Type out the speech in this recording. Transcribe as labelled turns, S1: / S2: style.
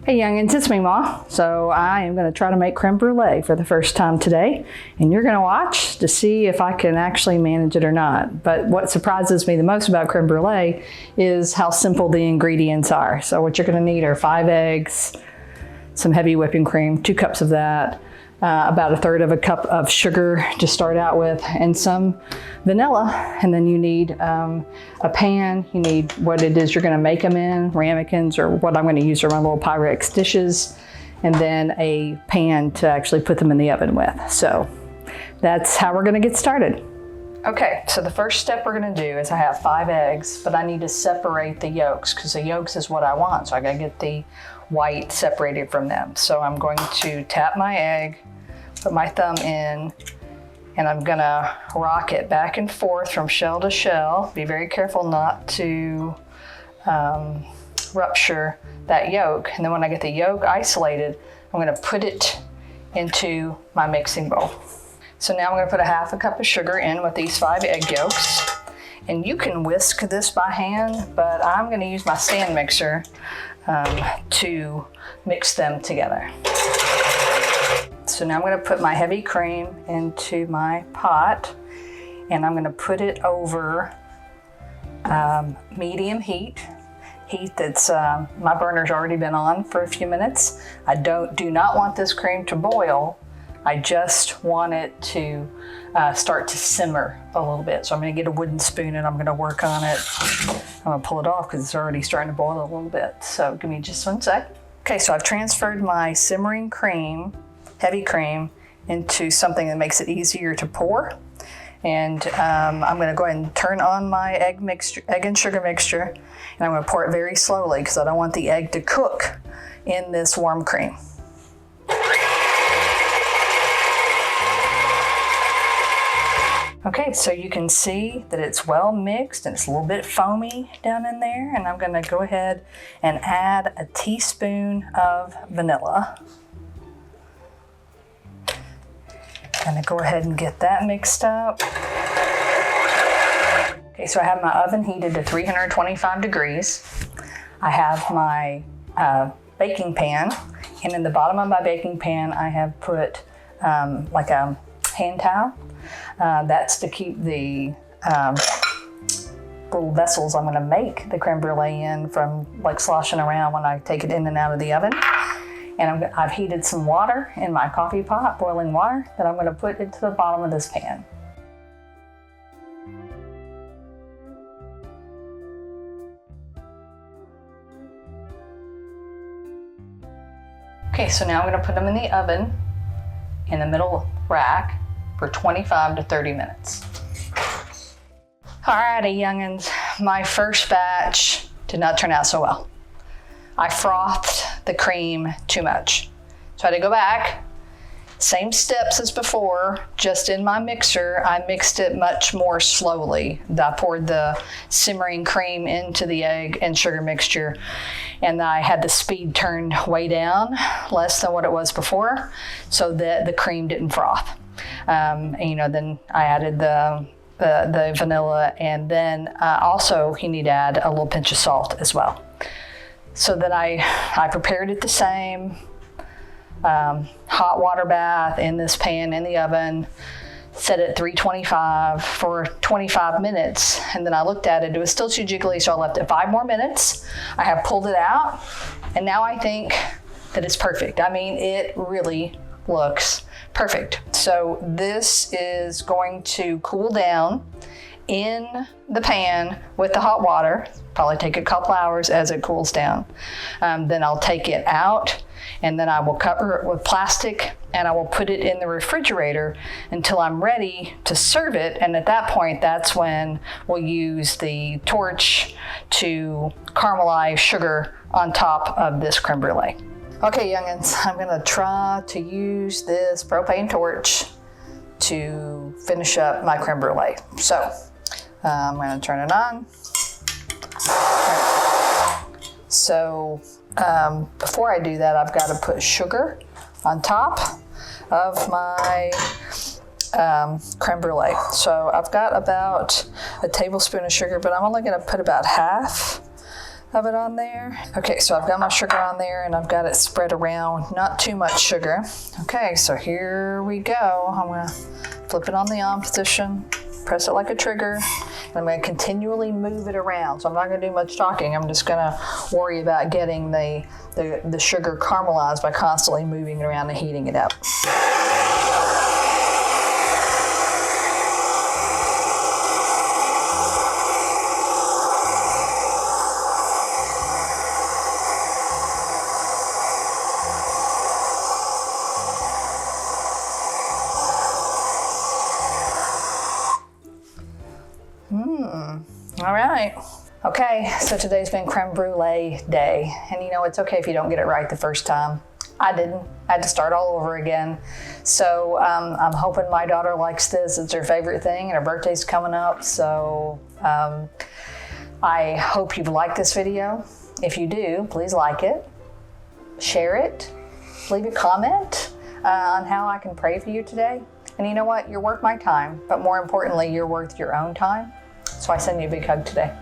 S1: Hey youngins, it's Meemaw. So I am going to try to make creme brulee for the first time today, and you're going to watch to see if I can actually manage it or not. But what surprises me the most about creme brulee is how simple the ingredients are. So what you're going to need are 5 eggs, some heavy whipping cream, 2 cups of that, about 1/3 cup of sugar to start out with, and some vanilla. And then you need a pan. You need what it is you're going to make them in, ramekins, or what I'm going to use are my little Pyrex dishes, and then a pan to actually put them in the oven with. So that's how we're going to get started. Okay, so the first step we're going to do is I have 5 eggs, but I need to separate the yolks because the yolks is what I want. So I got to get the white separated from them. So I'm going to tap my egg, put my thumb in, and I'm gonna rock it back and forth from shell to shell. Be very careful not to rupture that yolk. And then when I get the yolk isolated, I'm gonna put it into my mixing bowl. So now I'm gonna put 1/2 cup of sugar in with these 5 egg yolks. And you can whisk this by hand, but I'm gonna use my stand mixer to mix them together. So now I'm going to put my heavy cream into my pot, and I'm going to put it over medium heat that's, my burner's already been on for a few minutes. I do not want this cream to boil. I just want it to start to simmer a little bit. So I'm going to get a wooden spoon and I'm going to work on it. I'm going to pull it off because it's already starting to boil a little bit. So give me just 1 sec. Okay, so I've transferred my simmering cream, heavy cream, into something that makes it easier to pour. And I'm going to go ahead and turn on my egg and sugar mixture, and I'm going to pour it very slowly because I don't want the egg to cook in this warm cream. Okay, so you can see that it's well mixed and it's a little bit foamy down in there, and I'm going to go ahead and add a teaspoon of vanilla. I'm going to go ahead and get that mixed up. Okay, so I have my oven heated to 325 degrees. I have my baking pan, and in the bottom of my baking pan I have put like a hand towel. That's to keep the little vessels I'm going to make the creme brulee in from like sloshing around when I take it in and out of the oven. And I've heated some water in my coffee pot, boiling water, that I'm going to put into the bottom of this pan. Okay, so now I'm going to put them in the oven in the middle rack for 25 to 30 minutes. Alrighty, youngins, my first batch did not turn out so well. I frothed the cream too much. So I had to go back, same steps as before, just in my mixer, I mixed it much more slowly. I poured the simmering cream into the egg and sugar mixture, and I had the speed turned way down, less than what it was before, so that the cream didn't froth. And, then I added the vanilla, and then also you need to add a little pinch of salt as well. So then I prepared it the same, hot water bath in this pan in the oven, set it at 325 for 25 minutes, and then I looked at it, it was still too jiggly, so I left it 5 more minutes. I have pulled it out, and now I think that it's perfect. I mean, it really looks perfect. So this is going to cool down in the pan with the hot water, probably take a couple hours as it cools down. Then I'll take it out, and then I will cover it with plastic, and I will put it in the refrigerator until I'm ready to serve it. And at that point, that's when we'll use the torch to caramelize sugar on top of this creme brulee. Okay, youngins, I'm gonna try to use this propane torch to finish up my creme brulee. So I'm going to turn it on. So before I do that, I've got to put sugar on top of my creme brulee. So I've got about a tablespoon of sugar, but I'm only going to put about half of it on there. Okay, so I've got my sugar on there and I've got it spread around, not too much sugar. Okay, so here we go. I'm gonna flip it on the on position, press it like a trigger, and I'm gonna continually move it around. So I'm not gonna do much talking. I'm just gonna worry about getting the sugar caramelized by constantly moving it around and heating it up. All right. Okay, so today's been creme brulee day. And you know, it's okay if you don't get it right the first time. I didn't. I had to start all over again. So I'm hoping my daughter likes this. It's her favorite thing and her birthday's coming up. So I hope you've liked this video. If you do, please like it, share it, leave a comment on how I can pray for you today. And you know what? You're worth my time, but more importantly, you're worth your own time. So I send you a big hug today.